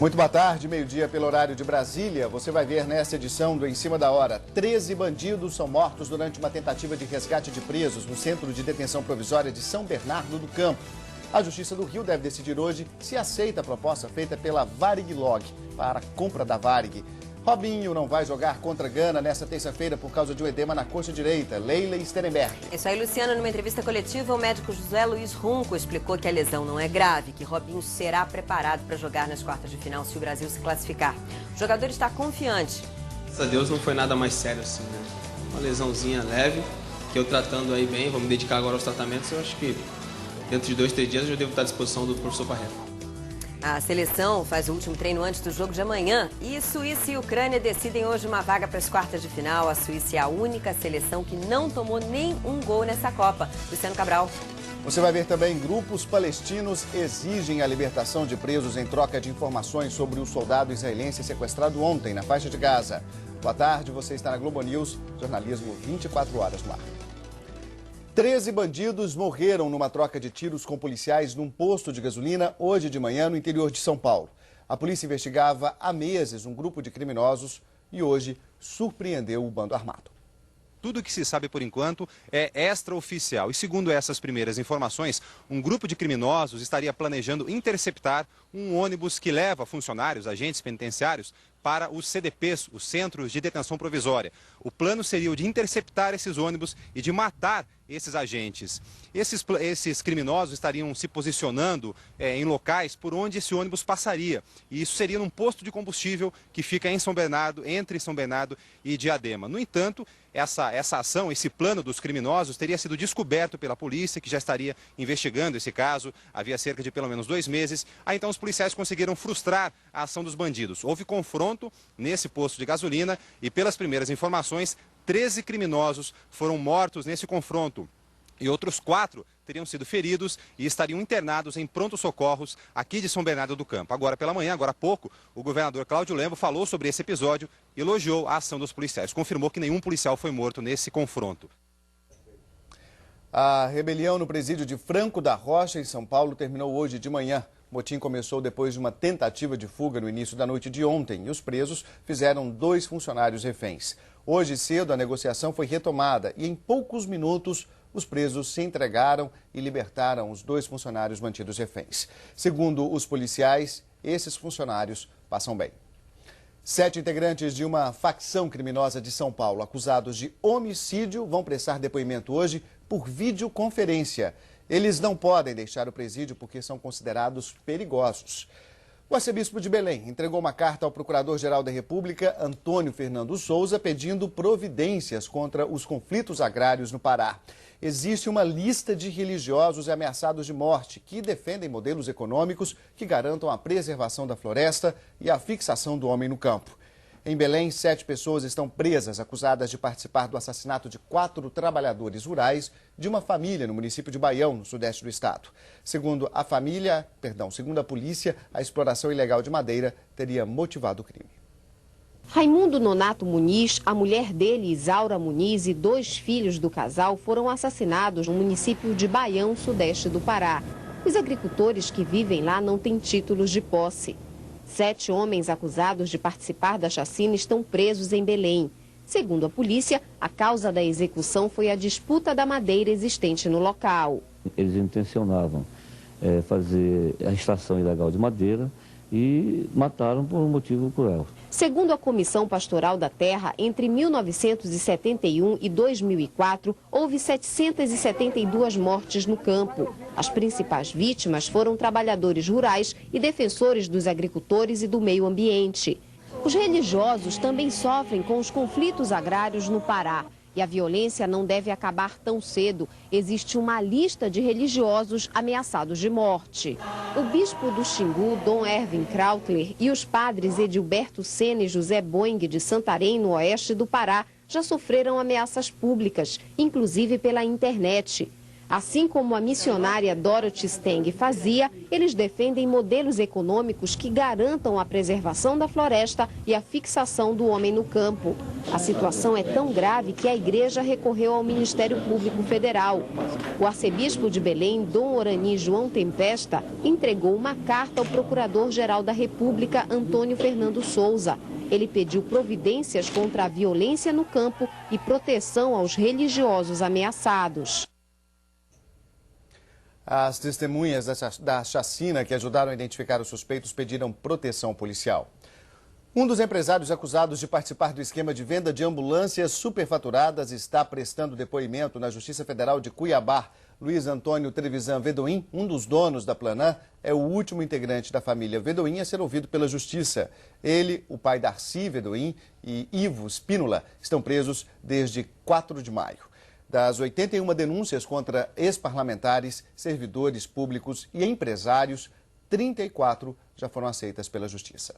Muito boa tarde, meio-dia pelo horário de Brasília. Você vai ver nessa edição do Em Cima da Hora. 13 bandidos são mortos durante uma tentativa de resgate de presos no Centro de Detenção Provisória de São Bernardo do Campo. A Justiça do Rio deve decidir hoje se aceita a proposta feita pela Varig Log para a compra da Varig. Robinho não vai jogar contra Gana nesta terça-feira por causa de um edema na coxa direita. Leila Sterenberg. Isso aí, Luciano. Numa entrevista coletiva, o médico José Luiz Runco explicou que a lesão não é grave, que Robinho será preparado para jogar nas quartas de final se o Brasil se classificar. O jogador está confiante. Graças a Deus não foi nada mais sério assim, né? Uma lesãozinha leve, que eu tratando aí bem, vou me dedicar agora aos tratamentos. Eu acho que dentro de 2, 3 dias eu já devo estar à disposição do professor Parreira. A seleção faz o último treino antes do jogo de amanhã. E Suíça e Ucrânia decidem hoje uma vaga para as quartas de final. A Suíça é a única seleção que não tomou nem um gol nessa Copa. Luciano Cabral. Você vai ver também grupos palestinos exigem a libertação de presos em troca de informações sobre o soldado israelense sequestrado ontem na faixa de Gaza. Boa tarde, você está na Globo News, jornalismo 24 horas no ar. 13 bandidos morreram numa troca de tiros com policiais num posto de gasolina hoje de manhã no interior de São Paulo. A polícia investigava há meses um grupo de criminosos e hoje surpreendeu o bando armado. Tudo o que se sabe por enquanto é extraoficial. E segundo essas primeiras informações, um grupo de criminosos estaria planejando interceptar um ônibus que leva funcionários, agentes penitenciários, para os CDPs, os Centros de Detenção Provisória. O plano seria o de interceptar esses ônibus e de matar esses agentes. Esses criminosos estariam se posicionando em locais por onde esse ônibus passaria. E isso seria num posto de combustível que fica em São Bernardo, entre São Bernardo e Diadema. No entanto, essa ação, esse plano dos criminosos teria sido descoberto pela polícia, que já estaria investigando esse caso havia cerca de pelo menos 2 meses. Aí então os policiais conseguiram frustrar a ação dos bandidos. Houve confronto nesse posto de gasolina e, pelas primeiras informações, 13 criminosos foram mortos nesse confronto. E outros 4 teriam sido feridos e estariam internados em pronto-socorros aqui de São Bernardo do Campo. Agora pela manhã, agora há pouco, o governador Cláudio Lembo falou sobre esse episódio e elogiou a ação dos policiais. Confirmou que nenhum policial foi morto nesse confronto. A rebelião no presídio de Franco da Rocha, em São Paulo, terminou hoje de manhã. O motim começou depois de uma tentativa de fuga no início da noite de ontem e os presos fizeram 2 funcionários reféns. Hoje cedo a negociação foi retomada e em poucos minutos os presos se entregaram e libertaram os 2 funcionários mantidos reféns. Segundo os policiais, esses funcionários passam bem. 7 integrantes de uma facção criminosa de São Paulo, acusados de homicídio, vão prestar depoimento hoje por videoconferência. Eles não podem deixar o presídio porque são considerados perigosos. O arcebispo de Belém entregou uma carta ao Procurador-Geral da República, Antônio Fernando Souza, pedindo providências contra os conflitos agrários no Pará. Existe uma lista de religiosos ameaçados de morte que defendem modelos econômicos que garantam a preservação da floresta e a fixação do homem no campo. Em Belém, 7 pessoas estão presas, acusadas de participar do assassinato de 4 trabalhadores rurais de uma família no município de Baião, no sudeste do estado. Segundo a polícia, a exploração ilegal de madeira teria motivado o crime. Raimundo Nonato Muniz, a mulher dele, Isaura Muniz, e 2 filhos do casal foram assassinados no município de Baião, sudeste do Pará. Os agricultores que vivem lá não têm títulos de posse. 7 homens acusados de participar da chacina estão presos em Belém. Segundo a polícia, a causa da execução foi a disputa da madeira existente no local. Eles intencionavam fazer a extração ilegal de madeira e mataram por um motivo cruel. Segundo a Comissão Pastoral da Terra, entre 1971 e 2004, houve 772 mortes no campo. As principais vítimas foram trabalhadores rurais e defensores dos agricultores e do meio ambiente. Os religiosos também sofrem com os conflitos agrários no Pará. E a violência não deve acabar tão cedo. Existe uma lista de religiosos ameaçados de morte. O bispo do Xingu, Dom Erwin Krautler, e os padres Edilberto Sena e José Boing de Santarém, no oeste do Pará, já sofreram ameaças públicas, inclusive pela internet. Assim como a missionária Dorothy Stang fazia, eles defendem modelos econômicos que garantam a preservação da floresta e a fixação do homem no campo. A situação é tão grave que a igreja recorreu ao Ministério Público Federal. O arcebispo de Belém, Dom Orani João Tempesta, entregou uma carta ao Procurador-Geral da República, Antônio Fernando Souza. Ele pediu providências contra a violência no campo e proteção aos religiosos ameaçados. As testemunhas da chacina que ajudaram a identificar os suspeitos pediram proteção policial. Um dos empresários acusados de participar do esquema de venda de ambulâncias superfaturadas está prestando depoimento na Justiça Federal de Cuiabá. Luiz Antônio Trevisan Vedoim, um dos donos da Planan, é o último integrante da família Vedoim a ser ouvido pela Justiça. Ele, o pai Darcy Vedoim e Ivo Spínola estão presos desde 4 de maio. Das 81 denúncias contra ex-parlamentares, servidores públicos e empresários, 34 já foram aceitas pela Justiça.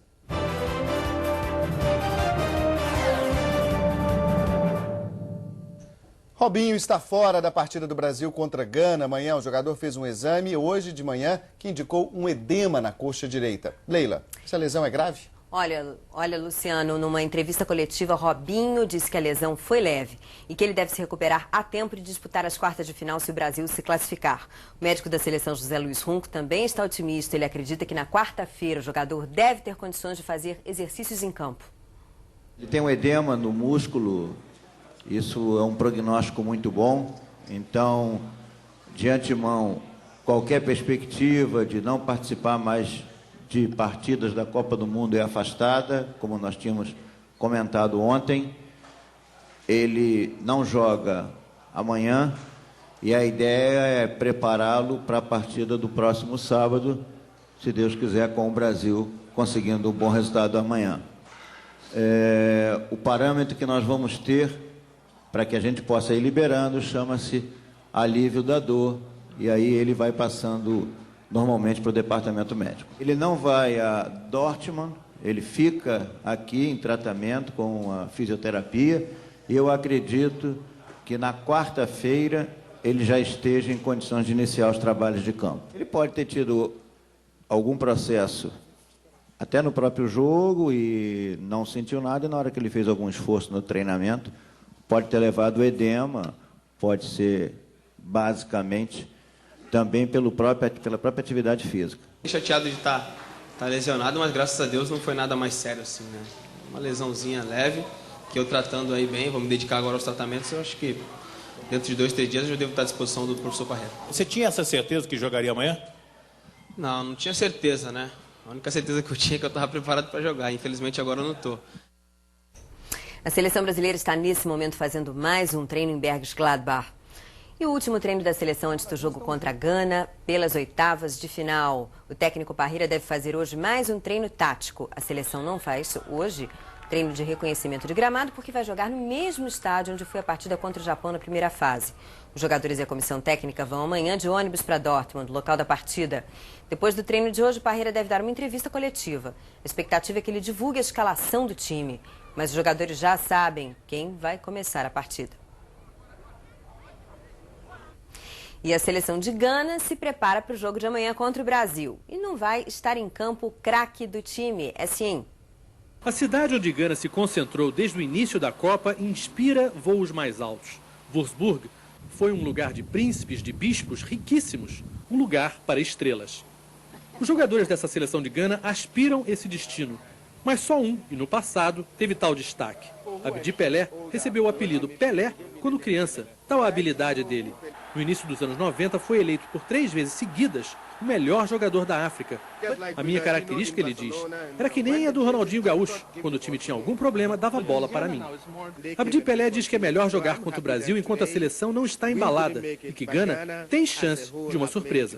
Robinho está fora da partida do Brasil contra Gana. Amanhã o jogador fez um exame hoje de manhã que indicou um edema na coxa direita. Leila, essa lesão é grave? Olha, Luciano, numa entrevista coletiva, Robinho disse que a lesão foi leve e que ele deve se recuperar a tempo de disputar as quartas de final se o Brasil se classificar. O médico da seleção, José Luiz Runco, também está otimista. Ele acredita que na quarta-feira o jogador deve ter condições de fazer exercícios em campo. Ele tem um edema no músculo, isso é um prognóstico muito bom. Então, de antemão, qualquer perspectiva de não participar mais de partidas da Copa do Mundo é afastada, como nós tínhamos comentado ontem. Ele não joga amanhã e a ideia é prepará-lo para a partida do próximo sábado, se Deus quiser, com o Brasil conseguindo um bom resultado amanhã. O parâmetro que nós vamos ter para que a gente possa ir liberando chama-se alívio da dor, e aí ele vai passando normalmente para o departamento médico. Ele não vai a Dortmund, ele fica aqui em tratamento com a fisioterapia e eu acredito que na quarta-feira ele já esteja em condições de iniciar os trabalhos de campo. Ele pode ter tido algum processo até no próprio jogo e não sentiu nada, e na hora que ele fez algum esforço no treinamento, pode ter levado o edema, pode ser basicamente também pela própria atividade física. Fiquei chateado de estar lesionado, mas graças a Deus não foi nada mais sério assim, né? Uma lesãozinha leve, que eu tratando aí bem, vou me dedicar agora aos tratamentos. Eu acho que dentro de 2, 3 dias eu já devo estar à disposição do professor Parreira. Você tinha essa certeza que jogaria amanhã? Não tinha certeza, né? A única certeza que eu tinha é que eu estava preparado para jogar. Infelizmente agora eu não estou. A seleção brasileira está nesse momento fazendo mais um treino em Berchtesgaden. E o último treino da seleção antes do jogo contra a Gana, pelas oitavas de final. O técnico Parreira deve fazer hoje mais um treino tático. A seleção não faz hoje treino de reconhecimento de gramado porque vai jogar no mesmo estádio onde foi a partida contra o Japão na primeira fase. Os jogadores e a comissão técnica vão amanhã de ônibus para Dortmund, local da partida. Depois do treino de hoje, Parreira deve dar uma entrevista coletiva. A expectativa é que ele divulgue a escalação do time. Mas os jogadores já sabem quem vai começar a partida. E a seleção de Gana se prepara para o jogo de amanhã contra o Brasil. E não vai estar em campo o craque do time, Essien. A cidade onde Gana se concentrou desde o início da Copa inspira voos mais altos. Würzburg foi um lugar de príncipes, de bispos riquíssimos, um lugar para estrelas. Os jogadores dessa seleção de Gana aspiram esse destino, mas só um, e no passado, teve tal destaque. Abdi Pelé recebeu o apelido Pelé quando criança, tal a habilidade dele. No início dos anos 90, foi eleito por 3 vezes seguidas o melhor jogador da África. A minha característica, ele diz, era que nem a do Ronaldinho Gaúcho. Quando o time tinha algum problema, dava bola para mim. Abdi Pelé diz que é melhor jogar contra o Brasil enquanto a seleção não está embalada e que Gana tem chance de uma surpresa.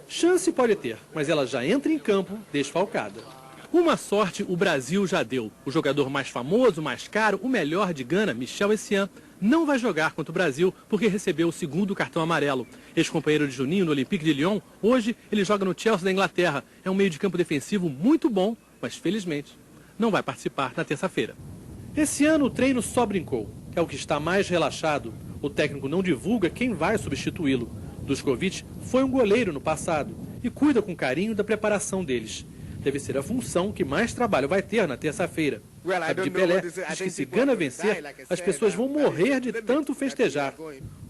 Chance pode ter, mas ela já entra em campo desfalcada. Uma sorte o Brasil já deu. O jogador mais famoso, mais caro, o melhor de Gana, Michel Essien, não vai jogar contra o Brasil porque recebeu o 2º cartão amarelo. Ex-companheiro de Juninho no Olympique de Lyon, hoje ele joga no Chelsea da Inglaterra. É um meio de campo defensivo muito bom, mas felizmente não vai participar na terça-feira. Esse ano o treino só brincou. É o que está mais relaxado. O técnico não divulga quem vai substituí-lo. Dušković foi um goleiro no passado e cuida com carinho da preparação deles. Deve ser a função que mais trabalho vai ter na terça-feira. Abdi Pelé diz que se Gana vencer, as pessoas vão morrer de tanto festejar.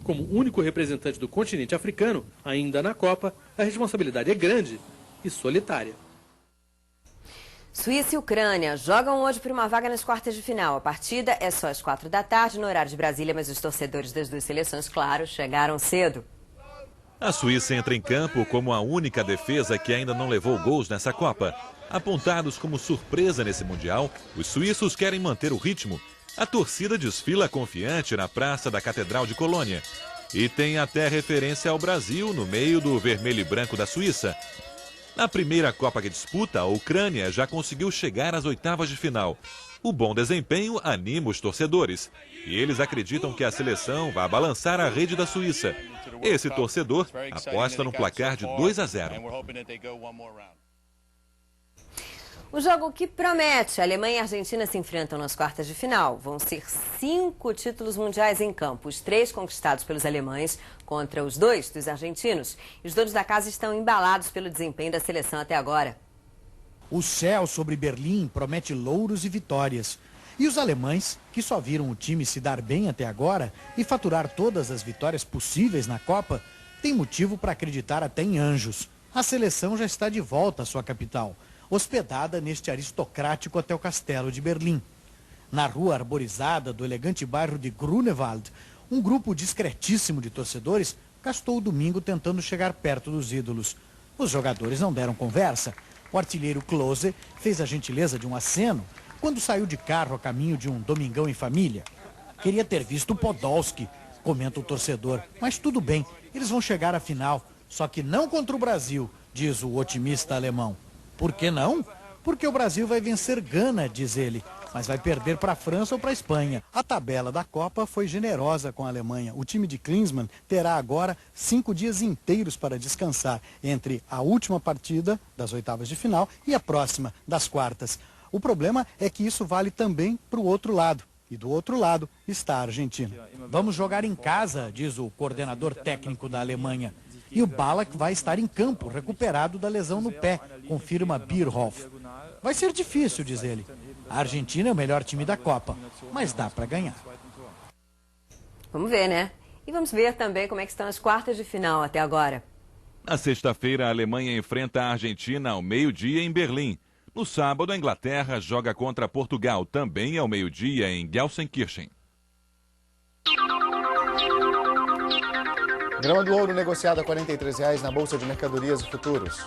Como único representante do continente africano, ainda na Copa, a responsabilidade é grande e solitária. Suíça e Ucrânia jogam hoje por uma vaga nas quartas de final. A partida é só às 4 da tarde, no horário de Brasília, mas os torcedores das duas seleções, claro, chegaram cedo. A Suíça entra em campo como a única defesa que ainda não levou gols nessa Copa. Apontados como surpresa nesse Mundial, os suíços querem manter o ritmo. A torcida desfila confiante na Praça da Catedral de Colônia. E tem até referência ao Brasil no meio do vermelho e branco da Suíça. Na primeira Copa que disputa, a Ucrânia já conseguiu chegar às oitavas de final. O bom desempenho anima os torcedores. E eles acreditam que a seleção vai balançar a rede da Suíça. Esse torcedor aposta no placar de 2-0. O jogo que promete. Alemanha e Argentina se enfrentam nas quartas de final. Vão ser 5 títulos mundiais em campo. Os 3 conquistados pelos alemães contra os 2 dos argentinos. E os donos da casa estão embalados pelo desempenho da seleção até agora. O céu sobre Berlim promete louros e vitórias. E os alemães, que só viram o time se dar bem até agora e faturar todas as vitórias possíveis na Copa, têm motivo para acreditar até em anjos. A seleção já está de volta à sua capital, hospedada neste aristocrático hotel Castelo de Berlim. Na rua arborizada do elegante bairro de Grunewald, um grupo discretíssimo de torcedores gastou o domingo tentando chegar perto dos ídolos. Os jogadores não deram conversa. O artilheiro Klose fez a gentileza de um aceno quando saiu de carro a caminho de um domingão em família. Queria ter visto o Podolski, comenta o torcedor, mas tudo bem, eles vão chegar à final, só que não contra o Brasil, diz o otimista alemão. Por que não? Porque o Brasil vai vencer Gana, diz ele, mas vai perder para a França ou para a Espanha. A tabela da Copa foi generosa com a Alemanha. O time de Klinsmann terá agora 5 dias inteiros para descansar entre a última partida das oitavas de final e a próxima das quartas. O problema é que isso vale também para o outro lado. E do outro lado está a Argentina. Vamos jogar em casa, diz o coordenador técnico da Alemanha. E o Ballack vai estar em campo, recuperado da lesão no pé, confirma Bierhoff. Vai ser difícil, diz ele. A Argentina é o melhor time da Copa, mas dá para ganhar. Vamos ver, né? E vamos ver também como é que estão as quartas de final até agora. Na sexta-feira, a Alemanha enfrenta a Argentina ao meio-dia em Berlim. No sábado, a Inglaterra joga contra Portugal, também ao meio-dia em Gelsenkirchen. Grama do ouro negociado a R$ 43 na Bolsa de Mercadorias e Futuros.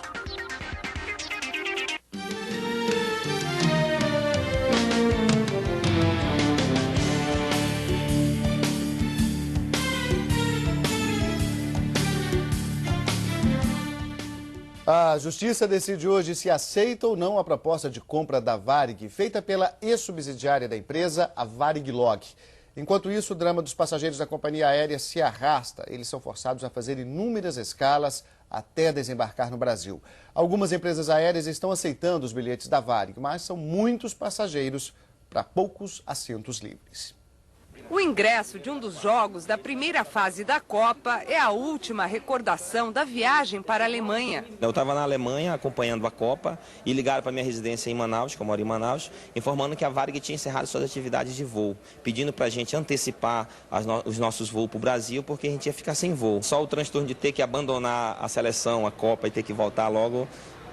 A Justiça decide hoje se aceita ou não a proposta de compra da Varig, feita pela ex-subsidiária da empresa, a Varig-Log. Enquanto isso, o drama dos passageiros da companhia aérea se arrasta. Eles são forçados a fazer inúmeras escalas até desembarcar no Brasil. Algumas empresas aéreas estão aceitando os bilhetes da Varig, mas são muitos passageiros para poucos assentos livres. O ingresso de um dos jogos da primeira fase da Copa é a última recordação da viagem para a Alemanha. Eu estava na Alemanha acompanhando a Copa e ligaram para minha residência em Manaus, que eu moro em Manaus, informando que a Varig tinha encerrado suas atividades de voo, pedindo para a gente antecipar os nossos voos para o Brasil, porque a gente ia ficar sem voo. Só o transtorno de ter que abandonar a seleção, a Copa e ter que voltar logo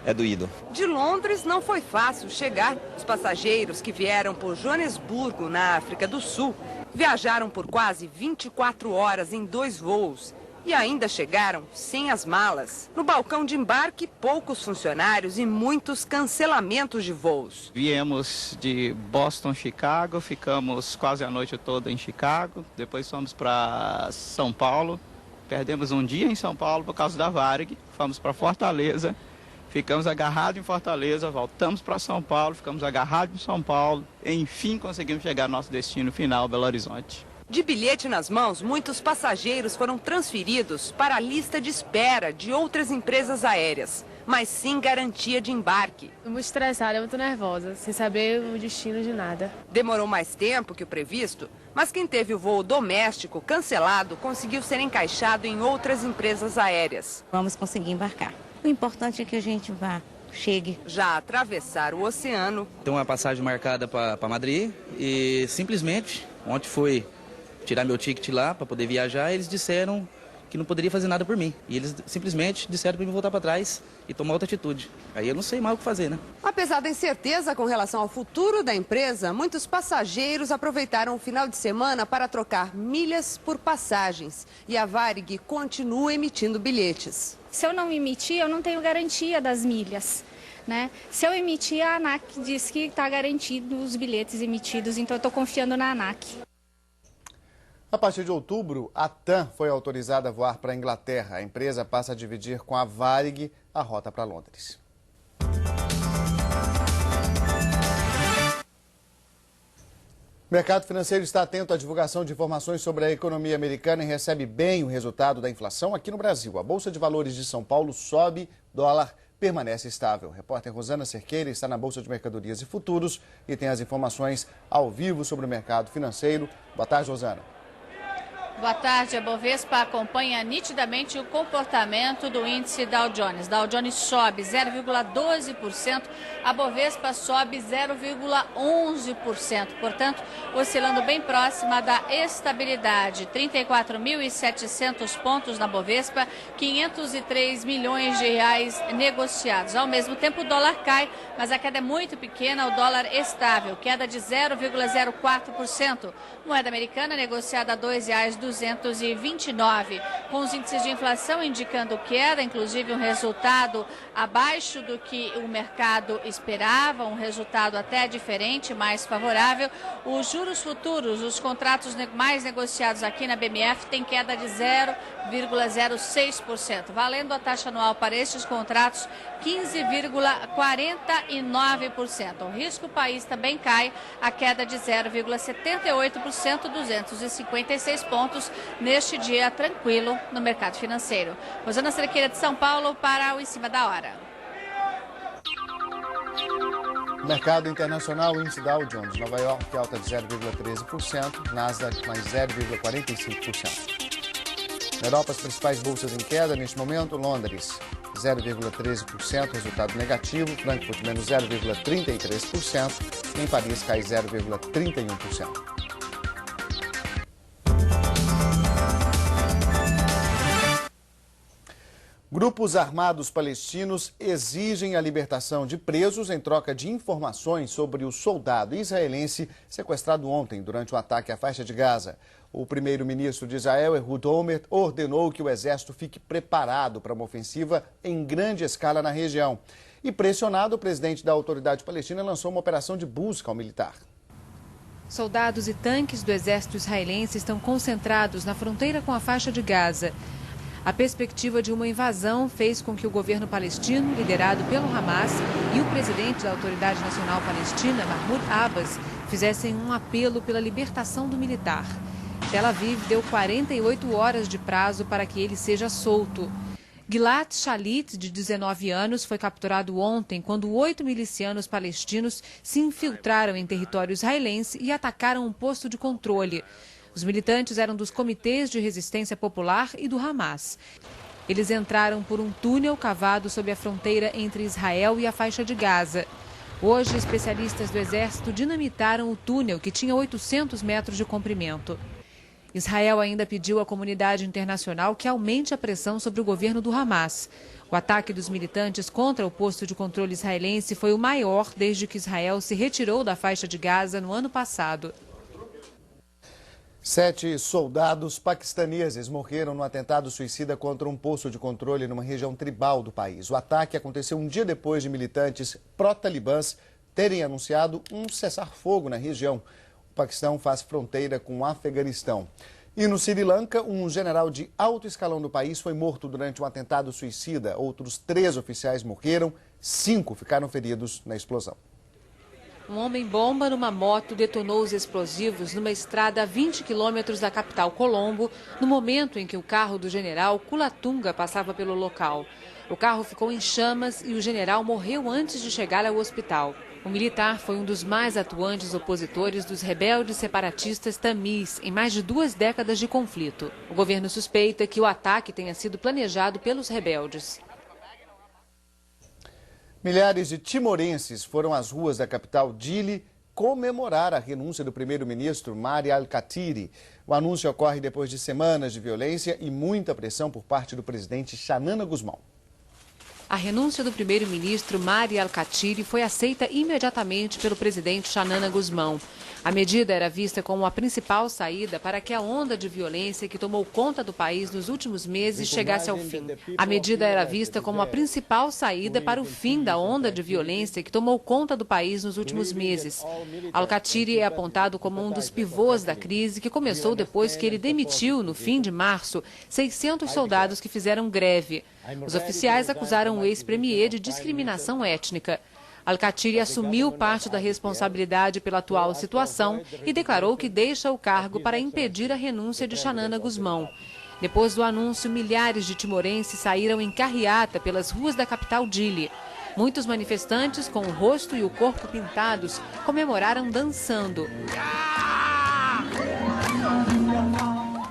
é doído. De Londres não foi fácil chegar. Os passageiros que vieram por Joanesburgo, na África do Sul, viajaram por quase 24 horas em 2 voos e ainda chegaram sem as malas. No balcão de embarque, poucos funcionários e muitos cancelamentos de voos. Viemos de Boston, Chicago, ficamos quase a noite toda em Chicago, depois fomos para São Paulo, perdemos um dia em São Paulo por causa da Varig, fomos para Fortaleza, ficamos agarrados em Fortaleza, voltamos para São Paulo, ficamos agarrados em São Paulo. Enfim, conseguimos chegar ao nosso destino final, Belo Horizonte. De bilhete nas mãos, muitos passageiros foram transferidos para a lista de espera de outras empresas aéreas, mas sem garantia de embarque. Muito estressada, muito nervosa, sem saber o destino de nada. Demorou mais tempo que o previsto, Mas quem teve o voo doméstico cancelado conseguiu ser encaixado em outras empresas aéreas. Vamos conseguir embarcar. O importante é que a gente vá, chegue. Já atravessar o oceano. Tem uma passagem marcada para Madrid e simplesmente, ontem fui tirar meu ticket lá para poder viajar, eles disseram que não poderia fazer nada por mim. E eles simplesmente disseram para mim voltar para trás e tomar outra atitude. Aí eu não sei mais o que fazer, né? Apesar da incerteza com relação ao futuro da empresa, muitos passageiros aproveitaram o final de semana para trocar milhas por passagens. E a Varig continua emitindo bilhetes. Se eu não emitir, eu não tenho garantia das milhas, né? Se eu emitir, a ANAC diz que está garantido os bilhetes emitidos, então eu estou confiando na ANAC. A partir de outubro, a TAM foi autorizada a voar para a Inglaterra. A empresa passa a dividir com a Varig a rota para Londres. O mercado financeiro está atento à divulgação de informações sobre a economia americana e recebe bem o resultado da inflação aqui no Brasil. A Bolsa de Valores de São Paulo sobe, dólar permanece estável. A repórter Rosana Cerqueira está na Bolsa de Mercadorias e Futuros e tem as informações ao vivo sobre o mercado financeiro. Boa tarde, Rosana. Boa tarde. A Bovespa acompanha nitidamente o comportamento do índice Dow Jones. Dow Jones sobe 0,12%, a Bovespa sobe 0,11%. Portanto, oscilando bem próxima da estabilidade. 34.700 pontos na Bovespa, 503 milhões de reais negociados. Ao mesmo tempo, o dólar cai, mas a queda é muito pequena, o dólar estável, queda de 0,04%. Moeda americana negociada a R$ 2,229, com os índices de inflação indicando queda, inclusive um resultado abaixo do que o mercado esperava, um resultado até diferente, mais favorável. Os juros futuros, os contratos mais negociados aqui na BMF, têm queda de 0,06%, valendo a taxa anual para estes contratos 15,49%. O risco país também cai, a queda de 0,78%, 256 pontos neste dia tranquilo no mercado financeiro. Rosana Cerqueira de São Paulo para o Em Cima da Hora. Mercado internacional, índice Dow Jones, Nova York, alta de 0,13%, Nasdaq mais 0,45%. Na Europa, as principais bolsas em queda neste momento, Londres 0,13%, resultado negativo, Frankfurt menos 0,33%, em Paris cai 0,31%. Grupos armados palestinos exigem a libertação de presos em troca de informações sobre o soldado israelense sequestrado ontem durante um ataque à faixa de Gaza. O primeiro-ministro de Israel, Ehud Olmert, ordenou que o exército fique preparado para uma ofensiva em grande escala na região. E pressionado, o presidente da autoridade palestina lançou uma operação de busca ao militar. Soldados e tanques do exército israelense estão concentrados na fronteira com a faixa de Gaza. A perspectiva de uma invasão fez com que o governo palestino, liderado pelo Hamas, e o presidente da Autoridade Nacional Palestina, Mahmoud Abbas, fizessem um apelo pela libertação do militar. Tel Aviv deu 48 horas de prazo para que ele seja solto. Gilad Shalit, de 19 anos, foi capturado ontem quando 8 milicianos palestinos se infiltraram em território israelense e atacaram um posto de controle. Os militantes eram dos comitês de resistência popular e do Hamas. Eles entraram por um túnel cavado sob a fronteira entre Israel e a faixa de Gaza. Hoje, especialistas do exército dinamitaram o túnel, que tinha 800 metros de comprimento. Israel ainda pediu à comunidade internacional que aumente a pressão sobre o governo do Hamas. O ataque dos militantes contra o posto de controle israelense foi o maior desde que Israel se retirou da faixa de Gaza no ano passado. 7 soldados paquistaneses morreram no atentado suicida contra um posto de controle numa região tribal do país. O ataque aconteceu um dia depois de militantes pró-talibãs terem anunciado um cessar-fogo na região. O Paquistão faz fronteira com o Afeganistão. E no Sri Lanka, um general de alto escalão do país foi morto durante um atentado suicida. Outros 3 oficiais morreram, 5 ficaram feridos na explosão. Um homem-bomba numa moto detonou os explosivos numa estrada a 20 quilômetros da capital Colombo, no momento em que o carro do general Kulatunga passava pelo local. O carro ficou em chamas e o general morreu antes de chegar ao hospital. O militar foi um dos mais atuantes opositores dos rebeldes separatistas tamis em mais de 2 décadas de conflito. O governo suspeita que o ataque tenha sido planejado pelos rebeldes. Milhares de timorenses foram às ruas da capital Dili comemorar a renúncia do primeiro-ministro Mari Al-Khatiri. O anúncio ocorre depois de semanas de violência e muita pressão por parte do presidente Xanana Gusmão. A renúncia do primeiro-ministro Mari Al-Khatiri foi aceita imediatamente pelo presidente Xanana Gusmão. A medida era vista como a principal saída para que a onda de violência que tomou conta do país nos últimos meses chegasse ao fim. A medida era vista como a principal saída para o fim da onda de violência que tomou conta do país nos últimos meses. Al-Khatiri é apontado como um dos pivôs da crise que começou depois que ele demitiu, no fim de março, 600 soldados que fizeram greve. Os oficiais acusaram o ex-premier de discriminação étnica. Al-Khatiri assumiu parte da responsabilidade pela atual situação e declarou que deixa o cargo para impedir a renúncia de Xanana Gusmão. Depois do anúncio, milhares de timorenses saíram em carreata pelas ruas da capital Dili. Muitos manifestantes, com o rosto e o corpo pintados, comemoraram dançando.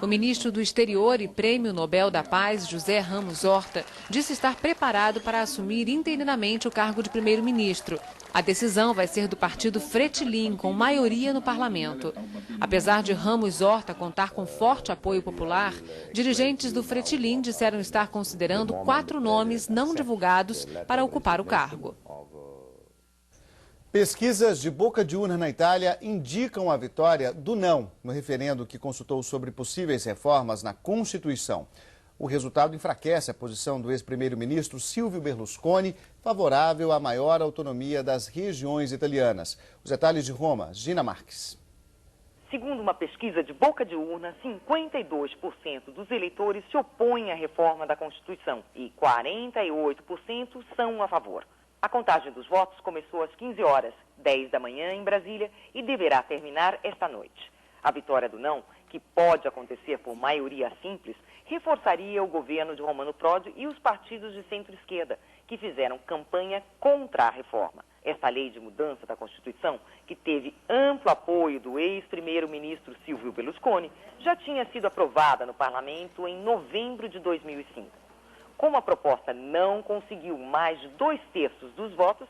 O ministro do Exterior e Prêmio Nobel da Paz, José Ramos Horta, disse estar preparado para assumir interinamente o cargo de primeiro-ministro. A decisão vai ser do partido Fretilin, com maioria no parlamento. Apesar de Ramos Horta contar com forte apoio popular, dirigentes do Fretilin disseram estar considerando 4 nomes não divulgados para ocupar o cargo. Pesquisas de boca de urna na Itália indicam a vitória do não no referendo que consultou sobre possíveis reformas na Constituição. O resultado enfraquece a posição do ex-primeiro-ministro Silvio Berlusconi, favorável à maior autonomia das regiões italianas. Os detalhes de Roma, Gina Marques. Segundo uma pesquisa de boca de urna, 52% dos eleitores se opõem à reforma da Constituição e 48% são a favor. A contagem dos votos começou às 15 horas, 10 da manhã em Brasília, e deverá terminar esta noite. A vitória do não, que pode acontecer por maioria simples, reforçaria o governo de Romano Prodi e os partidos de centro-esquerda, que fizeram campanha contra a reforma. Esta lei de mudança da Constituição, que teve amplo apoio do ex-primeiro-ministro Silvio Berlusconi, já tinha sido aprovada no parlamento em novembro de 2005. Como a proposta não conseguiu mais de 2/3 dos votos,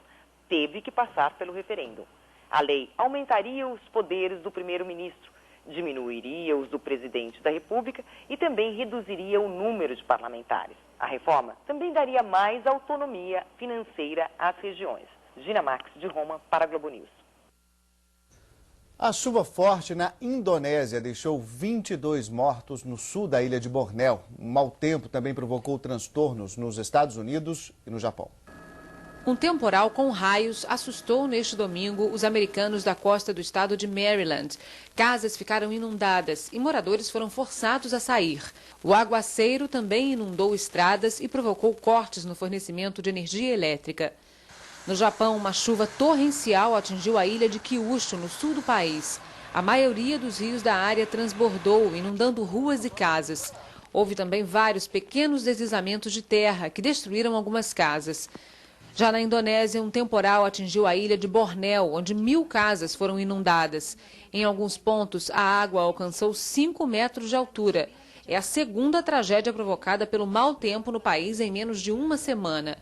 teve que passar pelo referendo. A lei aumentaria os poderes do primeiro-ministro, diminuiria os do presidente da República e também reduziria o número de parlamentares. A reforma também daria mais autonomia financeira às regiões. Gina Marques, de Roma, para a Globo News. A chuva forte na Indonésia deixou 22 mortos no sul da ilha de Bornéu. Um mau tempo também provocou transtornos nos Estados Unidos e no Japão. Um temporal com raios assustou neste domingo os americanos da costa do estado de Maryland. Casas ficaram inundadas e moradores foram forçados a sair. O aguaceiro também inundou estradas e provocou cortes no fornecimento de energia elétrica. No Japão, uma chuva torrencial atingiu a ilha de Kyushu, no sul do país. A maioria dos rios da área transbordou, inundando ruas e casas. Houve também vários pequenos deslizamentos de terra que destruíram algumas casas. Já na Indonésia, um temporal atingiu a ilha de Bornéu, onde 1000 casas foram inundadas. Em alguns pontos, a água alcançou 5 metros de altura. É a segunda tragédia provocada pelo mau tempo no país em menos de uma semana.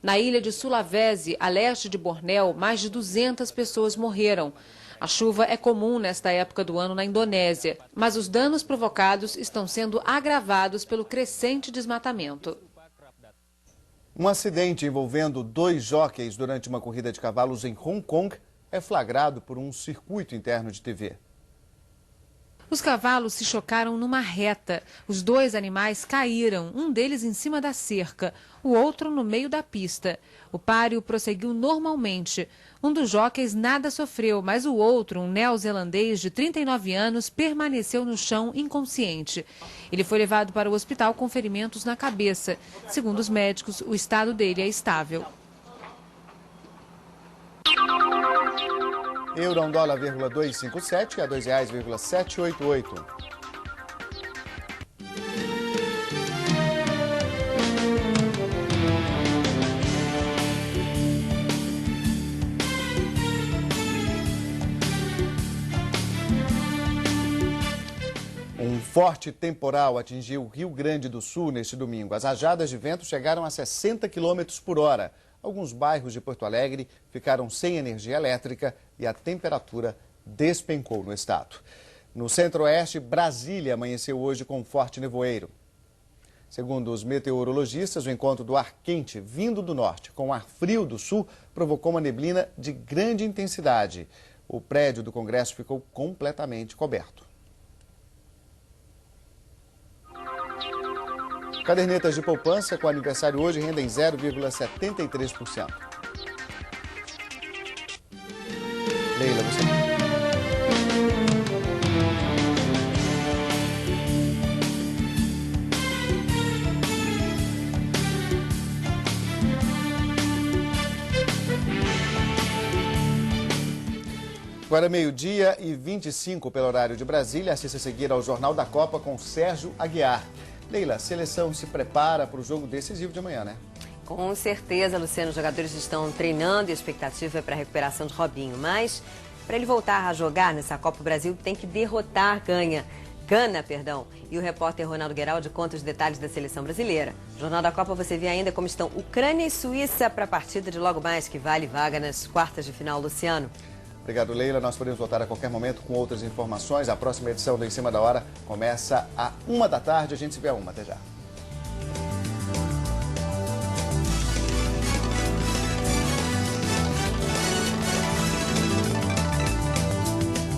Na ilha de Sulawesi, a leste de Bornéu, mais de 200 pessoas morreram. A chuva é comum nesta época do ano na Indonésia, mas os danos provocados estão sendo agravados pelo crescente desmatamento. Um acidente envolvendo 2 jockeys durante uma corrida de cavalos em Hong Kong é flagrado por um circuito interno de TV. Os cavalos se chocaram numa reta. Os 2 animais caíram, um deles em cima da cerca, o outro no meio da pista. O páreo prosseguiu normalmente. Um dos jockeys nada sofreu, mas o outro, um neozelandês de 39 anos, permaneceu no chão inconsciente. Ele foi levado para o hospital com ferimentos na cabeça. Segundo os médicos, o estado dele é estável. Euro a $1,257 e a R$ 2,788. Um forte temporal atingiu o Rio Grande do Sul neste domingo. As rajadas de vento chegaram a 60 km por hora. Alguns bairros de Porto Alegre ficaram sem energia elétrica e a temperatura despencou no estado. No centro-oeste, Brasília amanheceu hoje com forte nevoeiro. Segundo os meteorologistas, o encontro do ar quente vindo do norte com o ar frio do sul provocou uma neblina de grande intensidade. O prédio do Congresso ficou completamente coberto. Cadernetas de poupança com aniversário hoje rendem 0,73%. Leila, você. Agora 12h25 pelo horário de Brasília. Assista a seguir ao Jornal da Copa com Sérgio Aguiar. Leila, a seleção se prepara para o jogo decisivo de amanhã, né? Com certeza, Luciano. Os jogadores estão treinando e a expectativa é para a recuperação de Robinho. Mas, para ele voltar a jogar nessa Copa, o Brasil tem que derrotar Gana. E o repórter Ronaldo Gueraldi conta os detalhes da seleção brasileira. No Jornal da Copa você vê ainda como estão Ucrânia e Suíça para a partida de logo mais, que vale vaga nas quartas de final, Luciano. Obrigado, Leila. Nós podemos voltar a qualquer momento com outras informações. A próxima edição do Em Cima da Hora começa às 1h da tarde. A gente se vê às 1h. Até já.